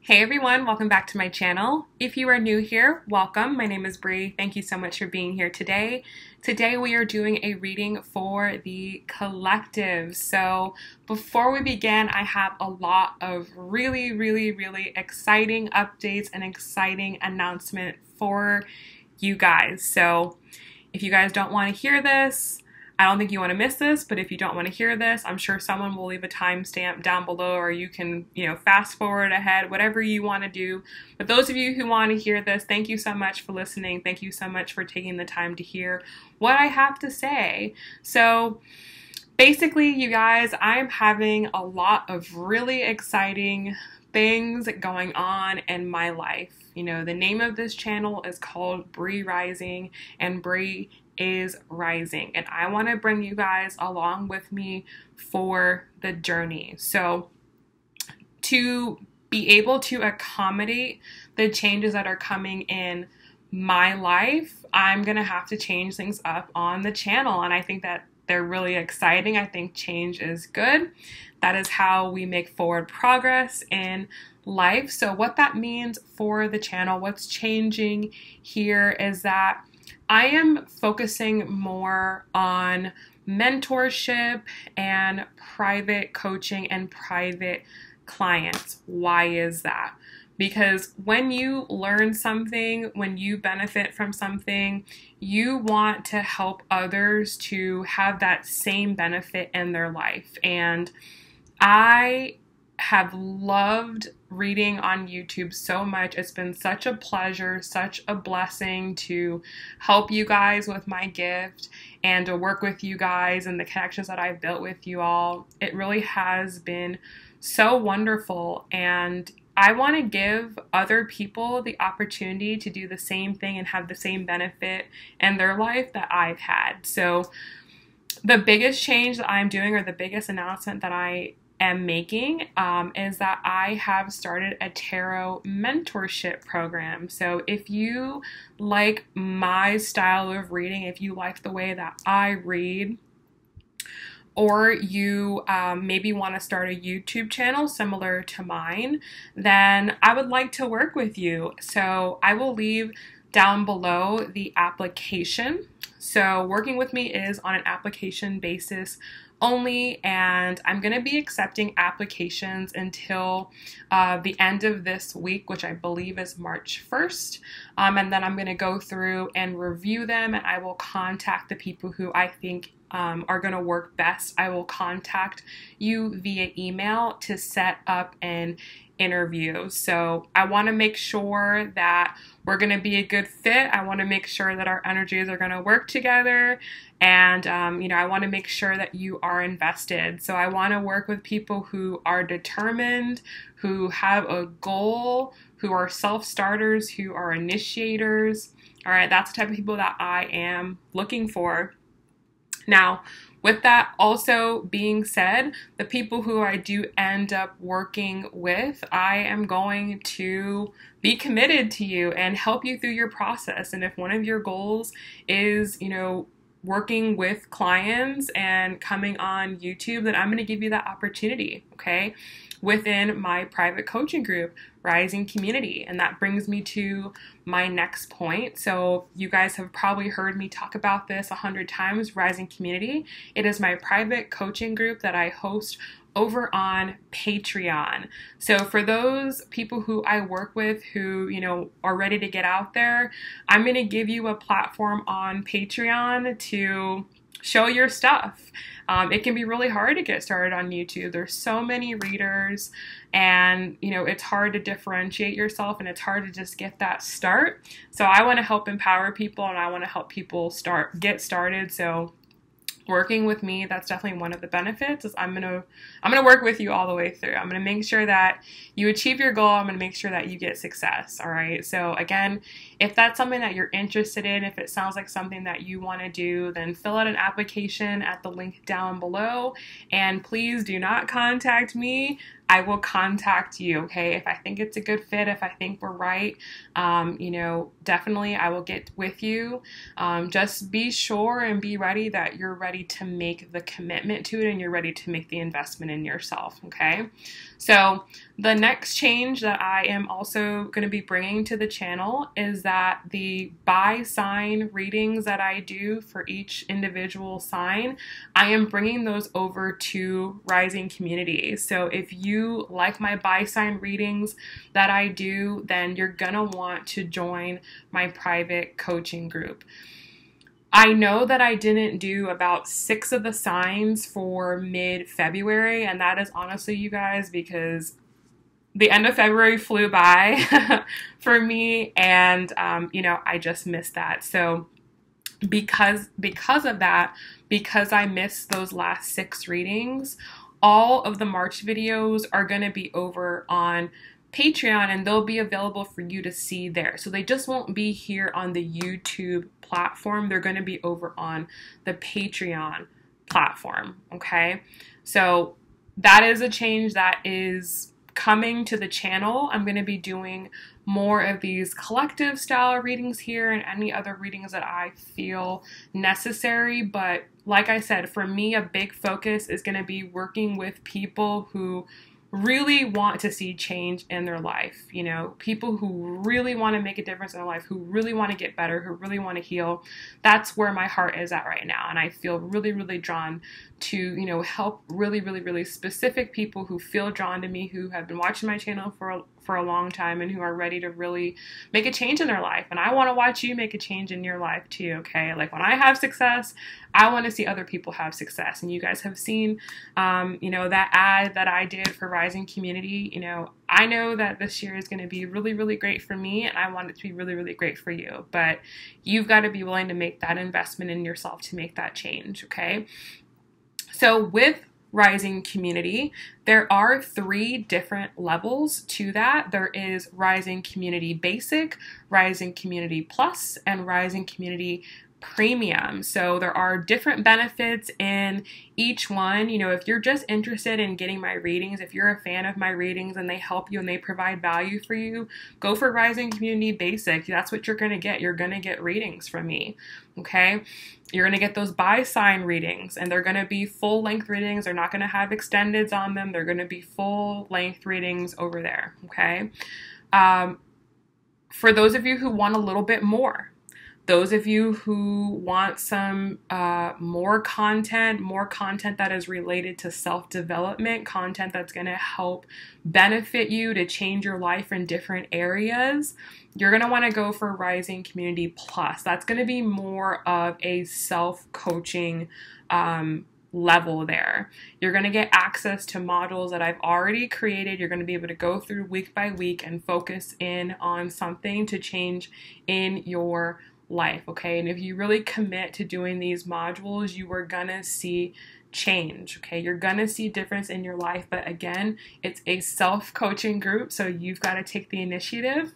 Hey everyone, welcome back to my channel. If you are new here, welcome. My name is Bri. Thank you so much for being here today. Today we are doing a reading for the collective. So before we begin, I have a lot of really exciting updates and exciting announcement for you guys. So if you guys don't want to hear this, I don't think you want to miss this, but if you don't want to hear this, I'm sure someone will leave a timestamp down below, or you can, fast forward ahead, whatever you want to do. But those of you who want to hear this, thank you so much for listening. Thank you so much for taking the time to hear what I have to say. So basically, you guys, I'm having a lot of really exciting things going on in my life. The name of this channel is called Bri Rising, and Bri is rising, and I want to bring you guys along with me for the journey. So to be able to accommodate the changes that are coming in my life, I'm gonna have to change things up on the channel, and I think that they're really exciting. I think change is good. That is how we make forward progress in life. So what that means for the channel, what's changing here, is that I am focusing more on mentorship and private coaching and private clients. Why is that? Because when you learn something, when you benefit from something, you want to help others to have that same benefit in their life. And I have loved reading on YouTube so much. It's been such a pleasure, such a blessing to help you guys with my gift and to work with you guys and the connections that I've built with you all. It really has been so wonderful, and I want to give other people the opportunity to do the same thing and have the same benefit in their life that I've had. So the biggest change that I'm doing, or the biggest announcement that I am making, is that I have started a tarot mentorship program. So if you like my style of reading, if you like the way that I read, or you maybe want to start a YouTube channel similar to mine, then I would like to work with you. So I will leave down below the application. So working with me is on an application basis only, and I'm going to be accepting applications until the end of this week, which I believe is March 1st. And then I'm going to go through and review them, and I will contact the people who I think are going to work best. I will contact you via email to set up an interview. So I want to make sure that we're going to be a good fit. I want to make sure that our energies are going to work together, and I want to make sure that you are invested. So I want to work with people who are determined, who have a goal, who are self-starters, who are initiators. All right, that's the type of people that I am looking for. Now, with that also being said, the people who I do end up working with, I am going to be committed to you and help you through your process. And if one of your goals is, working with clients and coming on YouTube, then I'm going to give you that opportunity, okay, within my private coaching group, Rising Community. And that brings me to my next point. So you guys have probably heard me talk about this 100 times, Rising Community. It is my private coaching group that I host over on Patreon. So for those people who I work with who, are ready to get out there, I'm going to give you a platform on Patreon to show your stuff. It can be really hard to get started on YouTube. There's so many readers, and it's hard to differentiate yourself, and it's hard to just get that start. So I want to help empower people, and I want to help people get started. So working with me, that's definitely one of the benefits, is I'm gonna work with you all the way through. I'm gonna make sure that you achieve your goal. I'm gonna make sure that you get success. All right. So again, if that's something that you're interested in, if it sounds like something that you want to do, then fill out an application at the link down below. And please do not contact me. I will contact you, okay? If I think it's a good fit, if I think we're right, definitely I will get with you. Just be sure and be ready that you're ready to make the commitment to it, and you're ready to make the investment in yourself, okay? So The next change that I am also going to be bringing to the channel is that the by sign readings that I do for each individual sign, I am bringing those over to Rising Community. So if you like my by sign readings that I do, then you're going to want to join my private coaching group. I know that I didn't do about 6 of the signs for mid-February, and that is honestly, you guys, because the end of February flew by for me, and I just missed that. So because of that, because I missed those last 6 readings, all of the March videos are going to be over on Patreon, and they'll be available for you to see there. So they just won't be here on the YouTube platform. They're going to be over on the Patreon platform. Okay, so that is a change that is coming to the channel. I'm going to be doing more of these collective style readings here and any other readings that I feel necessary. But like I said, for me, a big focus is going to be working with people who really want to see change in their life, people who really want to make a difference in their life, who really want to get better, who really want to heal. That's where my heart is at right now. And I feel really, really drawn to, help really, really, really specific people who feel drawn to me, who have been watching my channel for a long time and who are ready to really make a change in their life. And I want to watch you make a change in your life too, okay? Like when I have success, I want to see other people have success. And you guys have seen, that ad that I did for Rising Community. I know that this year is going to be really, really great for me, and I want it to be really, really great for you. But you've got to be willing to make that investment in yourself to make that change, okay? So with Rising Community, there are 3 different levels to that. There is Rising Community Basic, Rising Community Plus, and Rising Community Premium. So there are different benefits in each one. If you're just interested in getting my readings, if you're a fan of my readings and they help you and they provide value for you, go for Rising Community Basic. That's what you're going to get. You're going to get readings from me, okay? You're going to get those by sign readings, and they're going to be full length readings. They're not going to have extendeds on them. They're going to be full length readings over there, okay? For those of you who want a little bit more, those of you who want some more content that is related to self-development, content that's going to help benefit you to change your life in different areas, you're going to want to go for Rising Community Plus. That's going to be more of a self-coaching level there. You're going to get access to modules that I've already created. You're going to be able to go through week by week and focus in on something to change in your life, okay? And if you really commit to doing these modules, you are gonna see change, okay? You're gonna see difference in your life, but again, it's a self-coaching group, so you've got to take the initiative,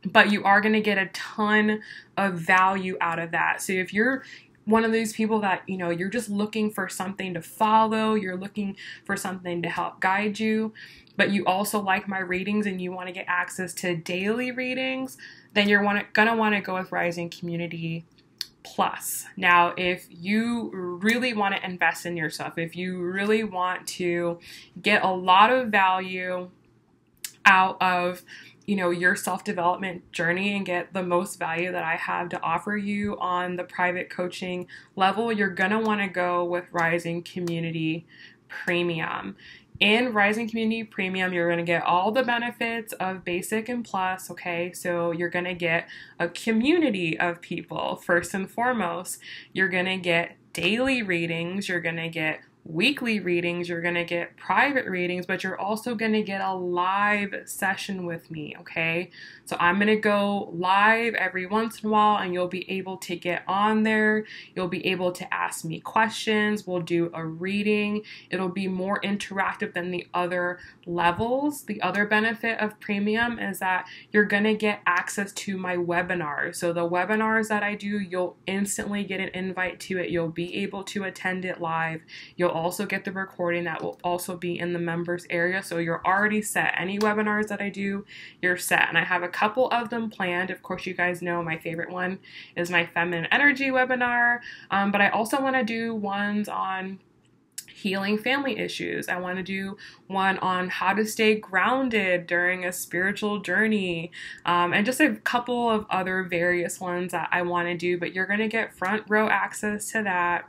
but you are gonna get a ton of value out of that. So if you're one of these people that, you're just looking for something to follow, you're looking for something to help guide you, but you also like my readings and you want to get access to daily readings, then you're gonna want to go with Rising Community Plus. Now, if you really want to invest in yourself, if you really want to get a lot of value out of your self-development journey and get the most value that I have to offer you on the private coaching level, you're gonna want to go with Rising Community Premium. In Rising Community Premium, you're going to get all the benefits of Basic and Plus, okay? So you're going to get a community of people, first and foremost. You're going to get daily readings, you're going to get weekly readings, you're going to get private readings, but you're also going to get a live session with me, okay? So I'm going to go live every once in a while, and you'll be able to get on there. You'll be able to ask me questions. We'll do a reading. It'll be more interactive than the other levels. The other benefit of Premium is that you're going to get access to my webinars. So the webinars that I do, you'll instantly get an invite to it. You'll be able to attend it live. You'll also get the recording that will also be in the members area. So you're already set. Any webinars that I do, you're set. And I have a couple of them planned. Of course, you guys know my favorite one is my feminine energy webinar. But I also want to do ones on healing family issues. I want to do one on how to stay grounded during a spiritual journey, and just a couple of other various ones that I want to do, but you're going to get front row access to that.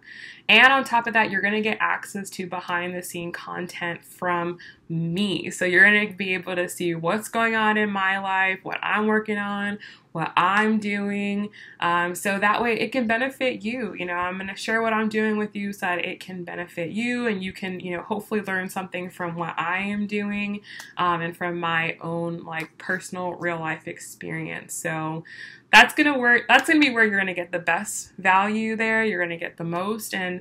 And on top of that, you're going to get access to behind the scene content from me. So you're going to be able to see what's going on in my life, what I'm working on, what I'm doing. So that way it can benefit you. You know, I'm going to share what I'm doing with you so that it can benefit you, and you can, you know, hopefully learn something from what I am doing, and from my own like personal real life experience. So that's going to work. That's going to be where you're going to get the best value there. You're going to get the most. And,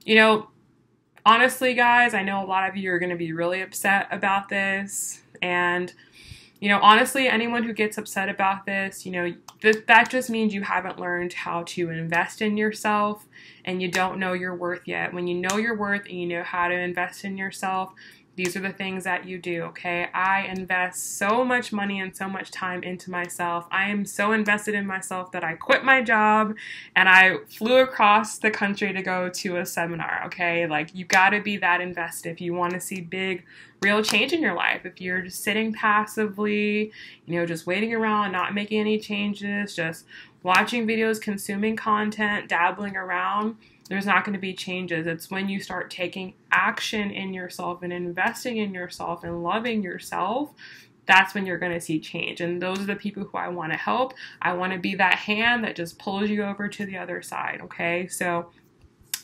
you know, honestly, guys, I know a lot of you are going to be really upset about this. And, you know, honestly, anyone who gets upset about this, you know, that just means you haven't learned how to invest in yourself, and you don't know your worth yet. When you know your worth and you know how to invest in yourself, these are the things that you do, okay? I invest so much money and so much time into myself. I am so invested in myself that I quit my job and I flew across the country to go to a seminar, okay? Like, you gotta be that invested if you wanna see big, real change in your life. If you're just sitting passively, you know, just waiting around, not making any changes, just watching videos, consuming content, dabbling around, there's not going to be changes. It's when you start taking action in yourself and investing in yourself and loving yourself, that's when you're going to see change. And those are the people who I want to help. I want to be that hand that just pulls you over to the other side, okay? So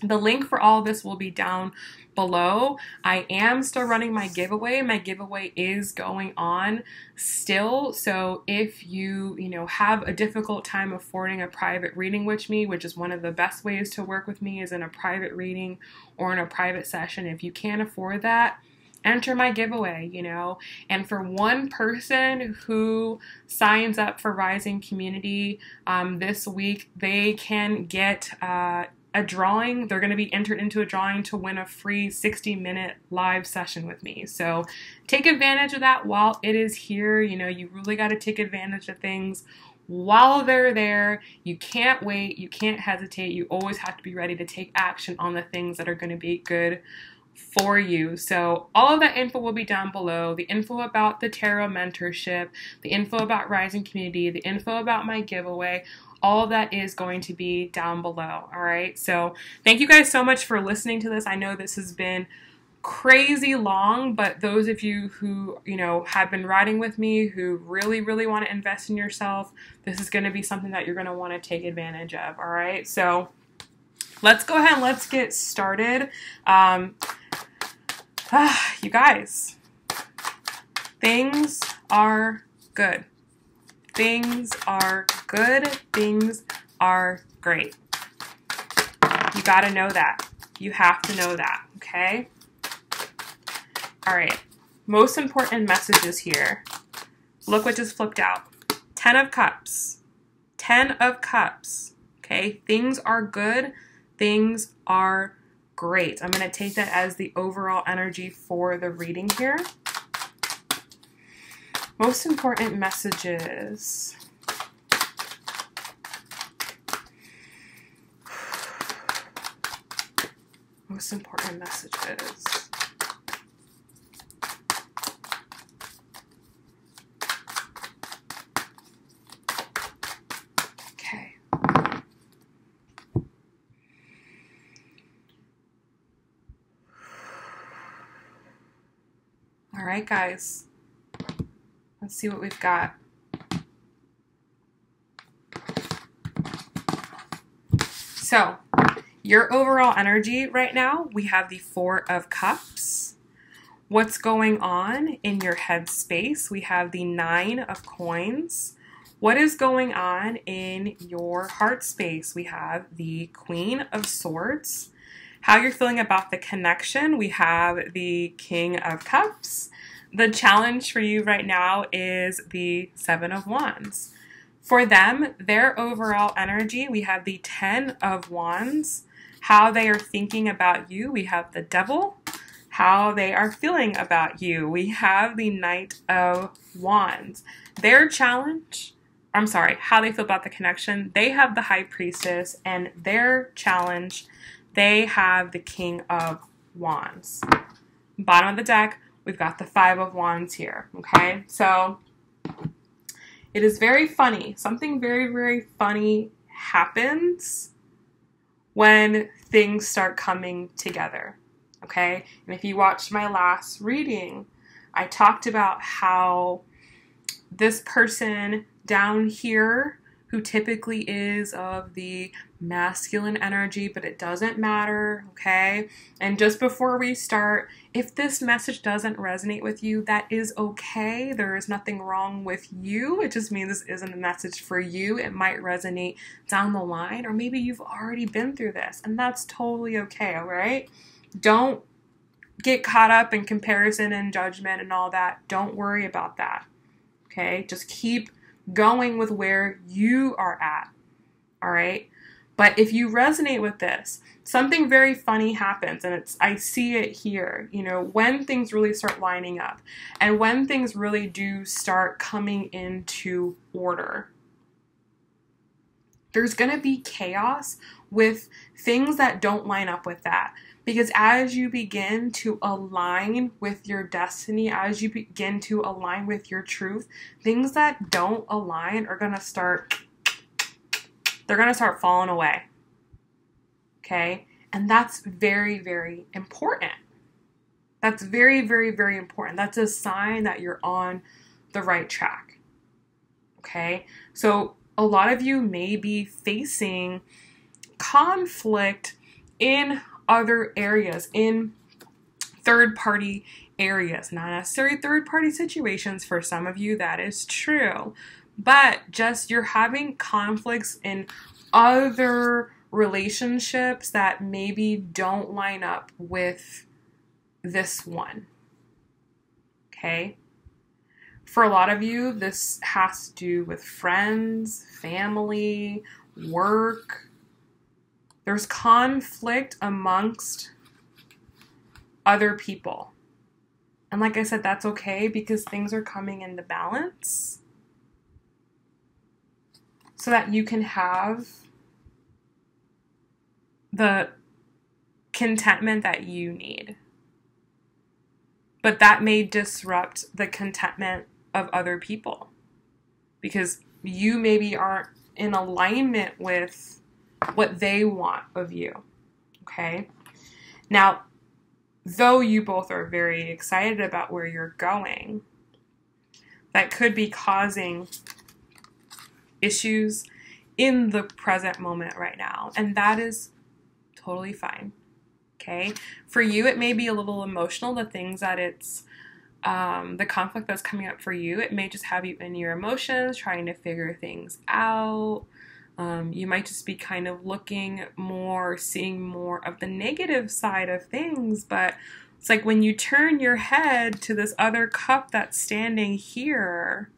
the link for all of this will be down below. I am still running my giveaway. My giveaway is going on still. So if you know, have a difficult time affording a private reading with me, which is one of the best ways to work with me, is in a private reading or in a private session. If you can't afford that, enter my giveaway, you know. And for one person who signs up for Rising Community this week, they can get a drawing. They're going to be entered into a drawing to win a free 60-minute live session with me. So take advantage of that while it is here. You know, you really got to take advantage of things while they're there. You can't wait. You can't hesitate. You always have to be ready to take action on the things that are going to be good for you. So all of that info will be down below. The info about the tarot mentorship, the info about Rising Community, the info about my giveaway, all of that is going to be down below. All right. So thank you guys so much for listening to this. I know this has been crazy long, but those of you who, you know, have been riding with me, who really, really want to invest in yourself, this is going to be something that you're going to want to take advantage of. All right. So let's go ahead and let's get started. You guys, things are good. Things are good. Things are great. You got to know that. You have to know that, okay? All right. Most important messages here. Look what just flipped out. 10 of Cups. 10 of Cups. Okay? Things are good. Things are great. I'm going to take that as the overall energy for the reading here. Most important messages. Most important messages. Okay. All right, guys. Let's see what we've got. So, your overall energy right now, we have the 4 of Cups. What's going on in your head space? We have the 9 of Coins. What is going on in your heart space? We have the Queen of Swords. How you're feeling about the connection? We have the King of Cups. The challenge for you right now is the 7 of Wands. For them, their overall energy, we have the 10 of Wands. How they are thinking about you, we have the Devil. How they are feeling about you, we have the Knight of Wands. Their challenge, I'm sorry, how they feel about the connection, they have the High Priestess, and their challenge, they have the King of Wands. Bottom of the deck, we've got the Five of Wands here, okay? So it is very funny. Something very, very funny happens when things start coming together, okay? And if you watched my last reading, I talked about how this person down here, who typically is of the masculine energy, but it doesn't matter, okay? And just before we start, if this message doesn't resonate with you, that is okay. There is nothing wrong with you. It just means this isn't a message for you. It might resonate down the line, or maybe you've already been through this, and that's totally okay, all right? Don't get caught up in comparison and judgment and all that. Don't worry about that, okay? Just keep going with where you are at, all right? But if you resonate with this, something very funny happens, and I see it here, you know, when things really start lining up and when things really do start coming into order. There's going to be chaos with things that don't line up with that. Because as you begin to align with your destiny, as you begin to align with your truth, things that don't align are going to start falling away. Okay? And that's very, very important. That's very, very, very important. That's a sign that you're on the right track. Okay? So a lot of you may be facing conflict in other areas, in third-party areas, not necessarily third-party situations. For some of you, that is true, but just you're having conflicts in other relationships that maybe don't line up with this one, okay? For a lot of you, this has to do with friends, family, work. There's conflict amongst other people. And like I said, that's okay because things are coming into balance so that you can have the contentment that you need. But that may disrupt the contentment of other people because you maybe aren't in alignment with what they want of you, okay? Now, though you both are very excited about where you're going, that could be causing issues in the present moment right now, and that is totally fine, okay? For you, it may be a little emotional, the things that it's, the conflict that's coming up for you. It may just have you in your emotions, trying to figure things out. You might just be kind of looking more, seeing more of the negative side of things, but it's like when you turn your head to this other cup that's standing here,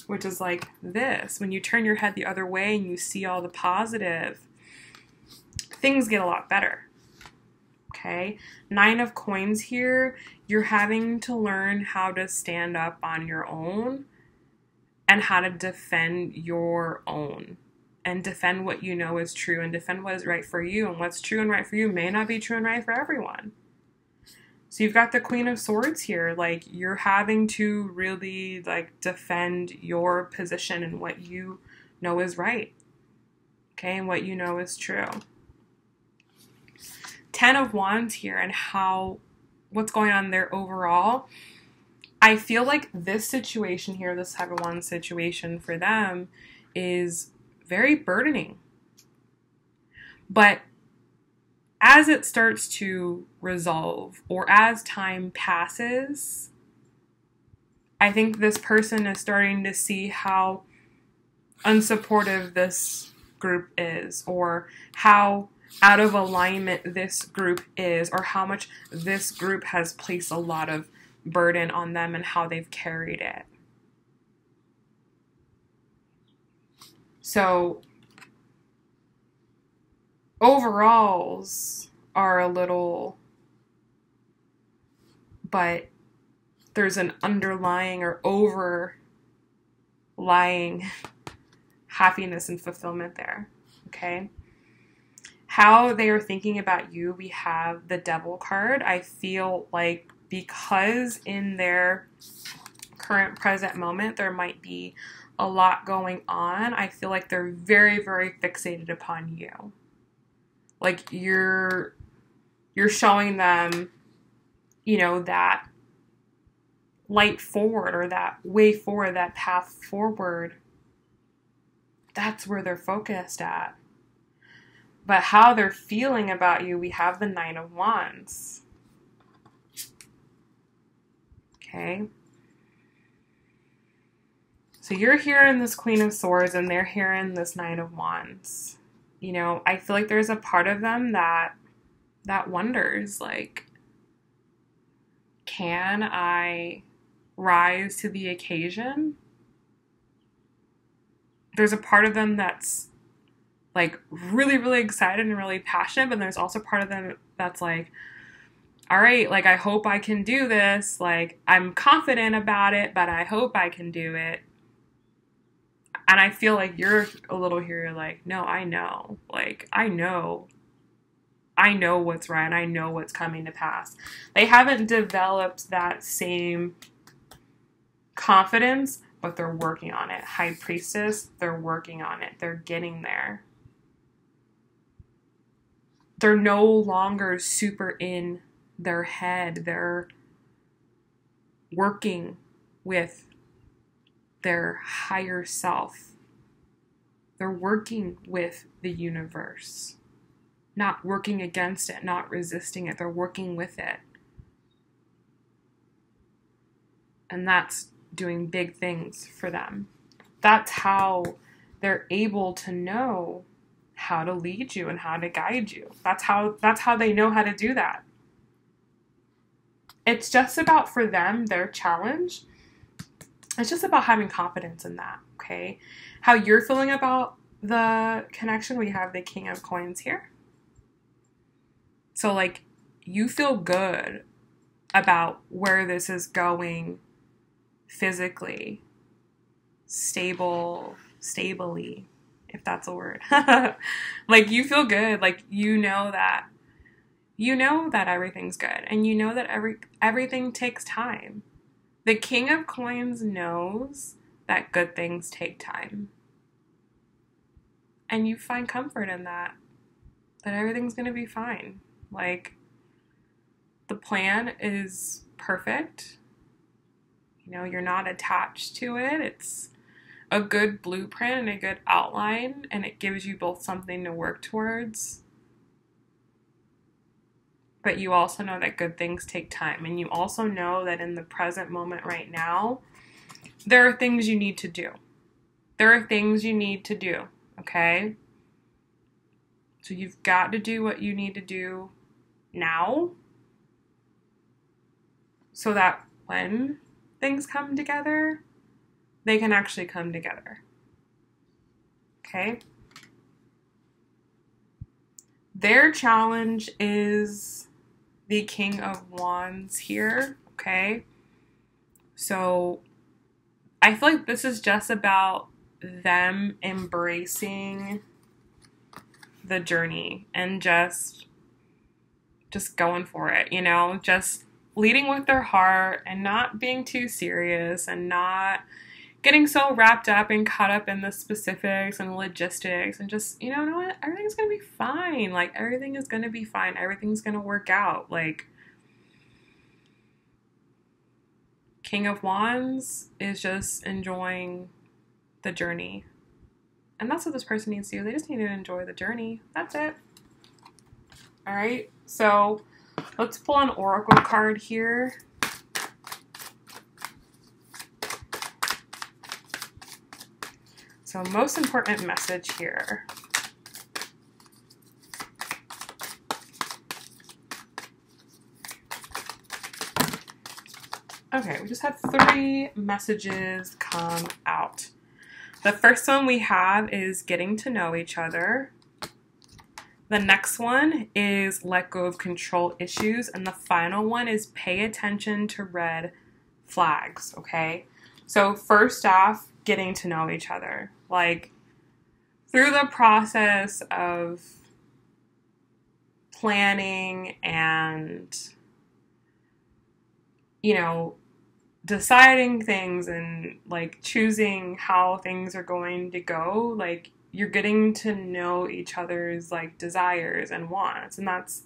which is like this, when you turn your head the other way and you see all the positive, things get a lot better, okay? 9 of Coins here, you're having to learn how to stand up on your own and how to defend your own and defend what you know is true and defend what is right for you. And what's true and right for you may not be true and right for everyone. So you've got the Queen of Swords here. Like, you're having to really like defend your position and what you know is right. Okay, and what you know is true. 10 of Wands here and what's going on there overall. I feel like this situation here, this type of one situation for them is very burdening. But as it starts to resolve or as time passes, I think this person is starting to see how unsupportive this group is, or how out of alignment this group is, or how much this group has placed a lot of burden on them and how they've carried it. So overalls are a little, but there's an underlying or overlying happiness and fulfillment there, okay? how they are thinking about you, we have the Devil card. I feel like because in their current present moment there might be a lot going on, I feel like they're very, very fixated upon you. Like you're showing them, you know, that light forward or that way forward, that path forward. That's where they're focused at. But how they're feeling about you, we have the Nine of Wands. Okay. So you're hearing this Queen of Swords and they're hearing this Nine of Wands. You know, I feel like there's a part of them that wonders, like, can I rise to the occasion? There's a part of them that's like really, really excited and really passionate, but there's also part of them that's like, all right, like, I hope I can do this. Like, I'm confident about it, but I hope I can do it. And I feel like you're a little here, you're like, no, I know. Like, I know what's right and I know what's coming to pass. They haven't developed that same confidence, but they're working on it. High Priestess, they're working on it. They're getting there. They're no longer super in their head. They're working with their higher self. They're working with the universe. Not working against it, not resisting it. They're working with it. And that's doing big things for them. That's how they're able to know how to lead you and how to guide you. That's how they know how to do that. It's just about, for them, their challenge, it's just about having confidence in that, okay? How you're feeling about the connection, we have the King of Coins here. So, like, you feel good about where this is going physically, stably, if that's a word. Like, you feel good. Like, you know that everything's good, and you know that everything takes time. The King of Coins knows that good things take time. And you find comfort in that everything's going to be fine. Like, the plan is perfect. You know, you're not attached to it. It's a good blueprint and a good outline, and it gives you both something to work towards. But you also know that good things take time. And you also know that in the present moment right now, there are things you need to do. There are things you need to do, okay? So you've got to do what you need to do now so that when things come together, they can actually come together, okay? Their challenge is the King of Wands here, okay? So I feel like this is just about them embracing the journey and just going for it, you know? Just leading with their heart and not being too serious and not getting so wrapped up and caught up in the specifics and logistics, and just, you know what? Everything's going to be fine. Like, everything is going to be fine. Everything's going to work out. Like, King of Wands is just enjoying the journey. And that's what this person needs to do. They just need to enjoy the journey. That's it. All right. So let's pull an oracle card here. So most important message here. Okay, we just had 3 messages come out. The first one we have is getting to know each other. The next one is let go of control issues. And the final one is pay attention to red flags, okay? So first off, getting to know each other. Like, through the process of planning and, you know, deciding things and like choosing how things are going to go, like you're getting to know each other's like desires and wants, and that's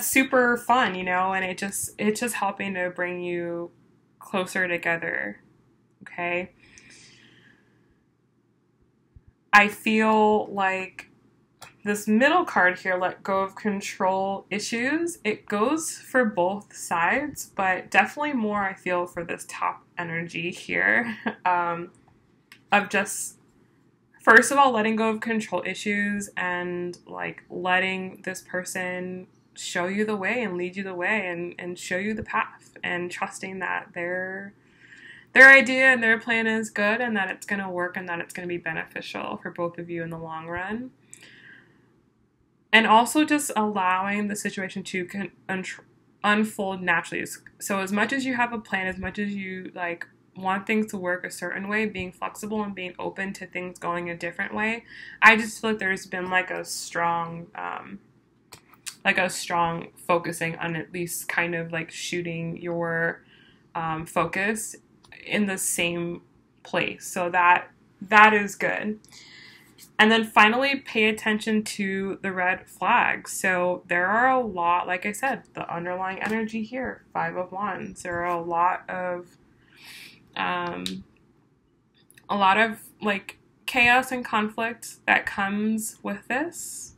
super fun, you know, and it's just helping to bring you closer together. Okay. I feel like this middle card here, let go of control issues, it goes for both sides, but definitely more I feel for this top energy here, of just, first of all, letting go of control issues and like letting this person show you the way and lead you the way and show you the path, and trusting that their idea and their plan is good and that it's going to work and that it's going to be beneficial for both of you in the long run. And also just allowing the situation to unfold naturally. So as much as you have a plan, as much as you like want things to work a certain way, being flexible and being open to things going a different way, I just feel like there's been like a strong focusing on at least kind of like shooting your focus in the same place. So that is good. And then finally, pay attention to the red flags. So there are a lot, like I said, the underlying energy here, 5 of Wands. There are a lot of like chaos and conflict that comes with this.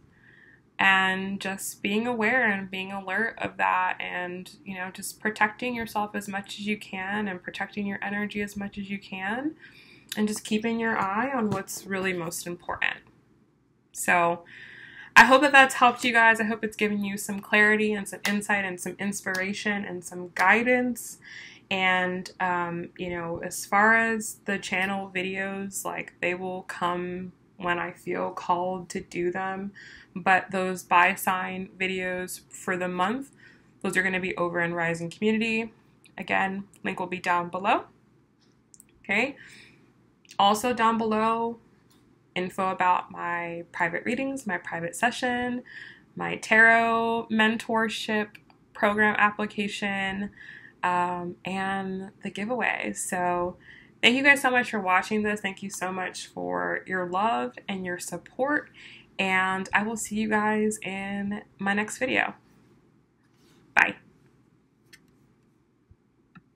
And just being aware and being alert of that, and, you know, just protecting yourself as much as you can and protecting your energy as much as you can, and just keeping your eye on what's really most important. So I hope that that's helped you guys. I hope it's given you some clarity and some insight and some inspiration and some guidance. And, you know, as far as the channel videos, like they will come when I feel called to do them. But those by sign videos for the month, those are going to be over in Rising Community. Again, link will be down below. Okay. Also down below, info about my private readings, my private session, my tarot mentorship program application, and the giveaway. So thank you guys so much for watching this. Thank you so much for your love and your support. And I will see you guys in my next video. Bye.